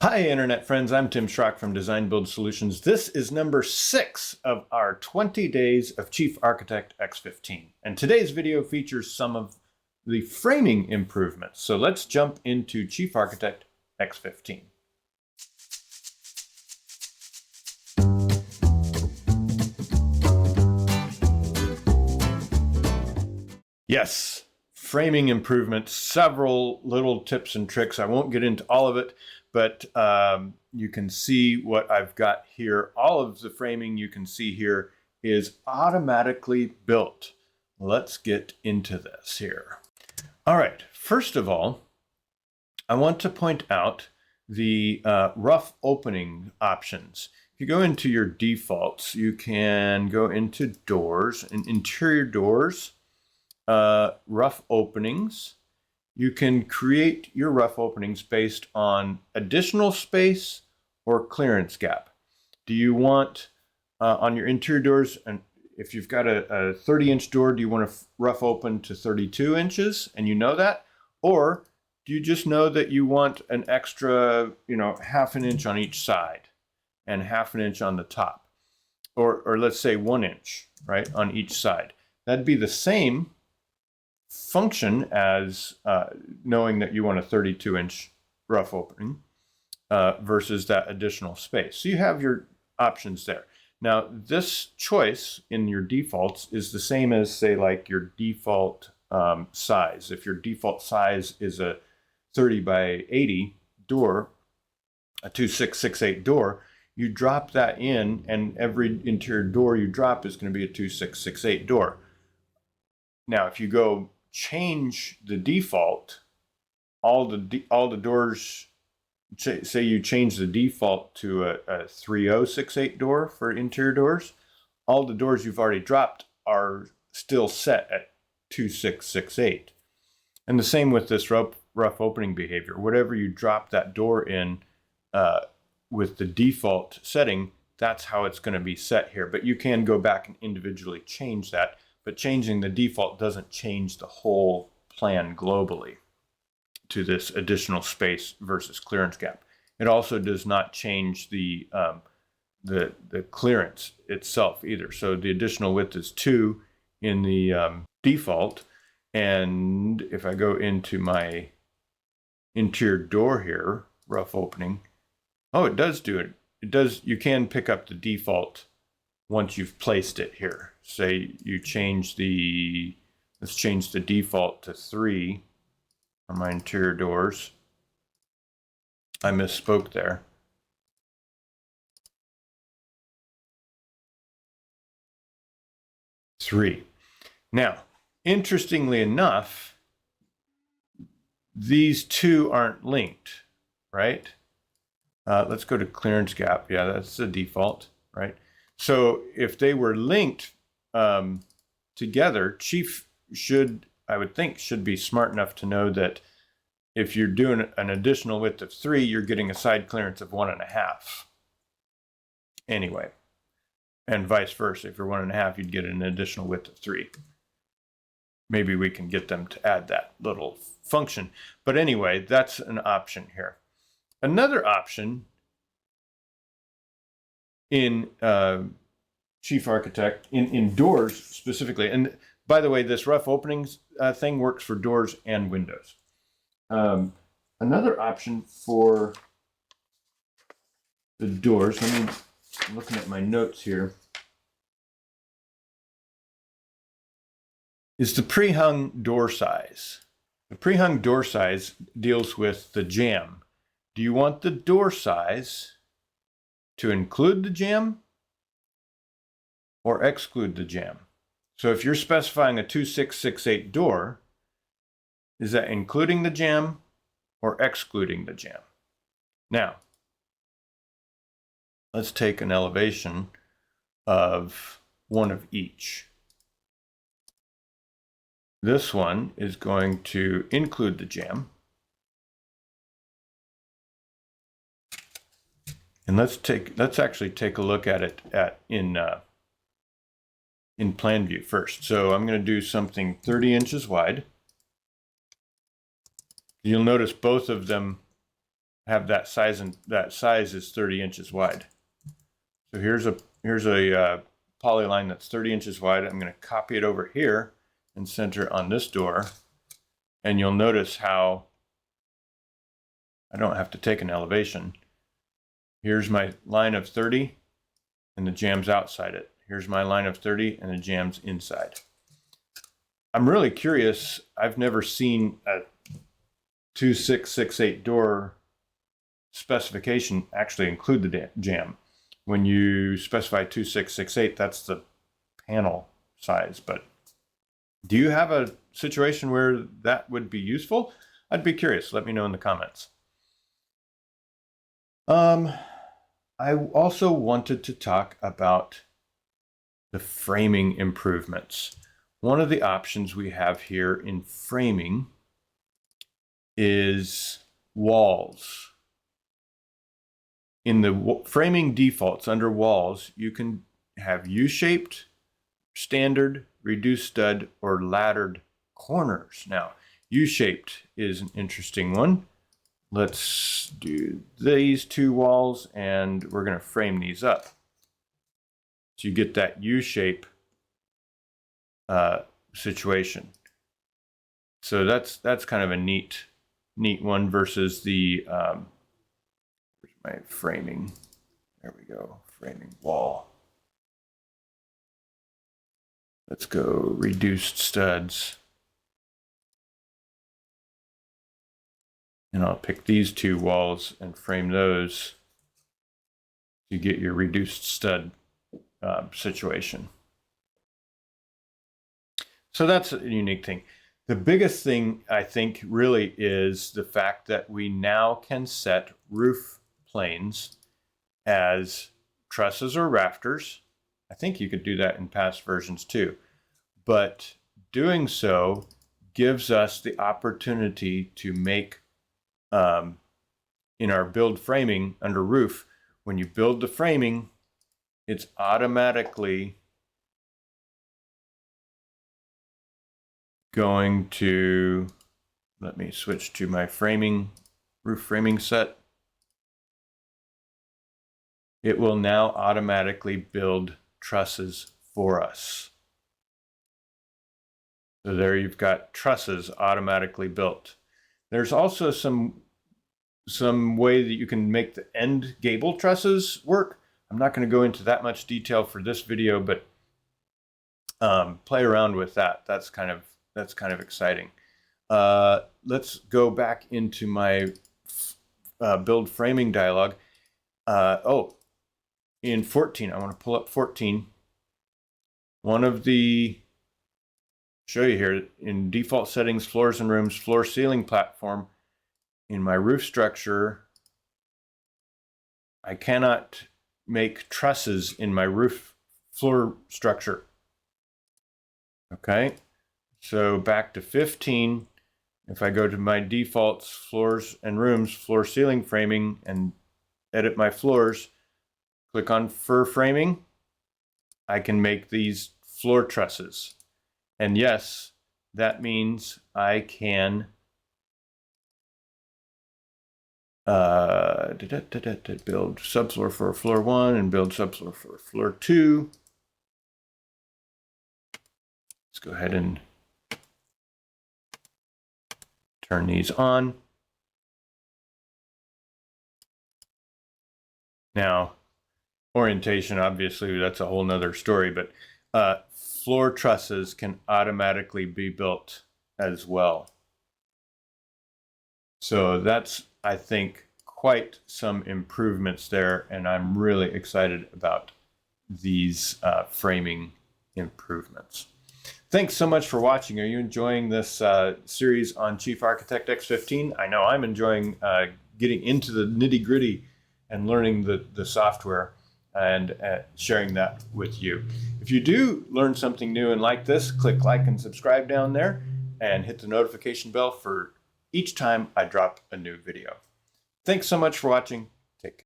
Hi, Internet friends. I'm Tim Schrock from Design Build Solutions. This is number 6 of our 20 Days of Chief Architect X15. And today's video features some of the framing improvements. So let's jump into Chief Architect X15. Yes, framing improvements, several little tips and tricks. I won't get into all of it, but you can see what I've got here. All of the framing you can see here is automatically built. Let's get into this here. All right, first of all, I want to point out the rough opening options. If you go into your defaults, you can go into doors and interior doors, rough openings. You can create your rough openings based on additional space or clearance gap. Do you want on your interior doors, and if you've got a 30-inch door, do you want to rough open to 32 inches and you know that? Or do you just know that you want an extra, half an inch on each side and half an inch on the top? Or let's say 1 inch, right, on each side. That'd be the same function as knowing that you want a 32-inch rough opening versus that additional space. So you have your options there. Now, this choice in your defaults is the same as, say, like your default size. If your default size is a 30 by 80 door, a 2668 door, you drop that in, and every interior door you drop is going to be a 2668 door. Now, if you go change the default, all the doors, say you change the default to a 3068 door for interior doors, all the doors you've already dropped are still set at 2668. And the same with this rough opening behavior. Whatever you drop that door in with the default setting, that's how it's going to be set here. But you can go back and individually change that. But changing the default doesn't change the whole plan globally to this additional space versus clearance gap. It also does not change the clearance itself either. So the additional width is 2 in the default. And if I go into my interior door here, rough opening, oh, it does do it. It does. You can pick up the default once you've placed it here. Say you change let's change the default to 3 on my interior doors. I misspoke there. Three. Now, interestingly enough, these two aren't linked, right? Let's go to clearance gap. Yeah, that's the default, right? So if they were linked together, Chief I would think, should be smart enough to know that if you're doing an additional width of 3, you're getting a side clearance of 1.5. Anyway, and vice versa. If you're 1.5, you'd get an additional width of 3. Maybe we can get them to add that little function. But anyway, that's an option here. Another option in Chief Architect, in doors specifically, and by the way, this rough openings thing works for doors and windows. Another option for the doors, I'm looking at my notes here, is the pre-hung door size. The pre-hung door size deals with the jamb. Do you want the door size to include the jamb or exclude the jamb? So if you're specifying a 2668 door, is that including the jamb or excluding the jamb? Now, let's take an elevation of one of each. This one is going to include the jamb. And let's actually take a look at it in plan view first. So I'm going to do something 30 inches wide. You'll notice both of them have that size, and that size is 30 inches wide. So here's a poly line that's 30 inches wide. I'm going to copy it over here and center on this door. And you'll notice how I don't have to take an elevation. Here's my line of 30 and the jam's outside it. Here's my line of 30 and the jam's inside. I'm really curious. I've never seen a 2668 door specification actually include the jam. When you specify 2668, that's the panel size. But do you have a situation where that would be useful? I'd be curious. Let me know in the comments. I also wanted to talk about the framing improvements. One of the options we have here in framing is walls. In the framing defaults under walls, you can have U-shaped, standard, reduced stud, or laddered corners. Now, U-shaped is an interesting one. Let's do these two walls, and we're going to frame these up. So you get that U-shape situation. So that's kind of a neat one versus the where's my framing? There we go, framing wall. Let's go reduced studs. And I'll pick these two walls and frame those to get your reduced stud situation. So that's a unique thing. The biggest thing, I think, really is the fact that we now can set roof planes as trusses or rafters. I think you could do that in past versions too. But doing so gives us the opportunity to make, in our build framing under roof, when you build the framing, it's automatically going to, let me switch to my roof framing set. It will now automatically build trusses for us. So there you've got trusses automatically built. There's also some way that you can make the end gable trusses work. I'm not going to go into that much detail for this video, but play around with that. That's kind of exciting. Let's go back into my build framing dialog. In 14, I want to pull up 14. One of the, show you here, in default settings, floors and rooms, floor ceiling platform, in my roof structure, I cannot make trusses in my roof floor structure. Okay, so back to 15, if I go to my defaults, floors and rooms, floor ceiling framing, and edit my floors, click on fur framing, I can make these floor trusses. And yes, that means I can build subfloor for floor 1 and build subfloor for floor 2. Let's go ahead and turn these on. Now, orientation, obviously, that's a whole nother story, but floor trusses can automatically be built as well. So that's, I think, quite some improvements there, and I'm really excited about these framing improvements. Thanks so much for watching. Are you enjoying this series on Chief Architect X15? I know I'm enjoying getting into the nitty-gritty and learning the software and sharing that with you. If you do learn something new and like this, click like and subscribe down there and hit the notification bell for each time I drop a new video. Thanks so much for watching. Take care.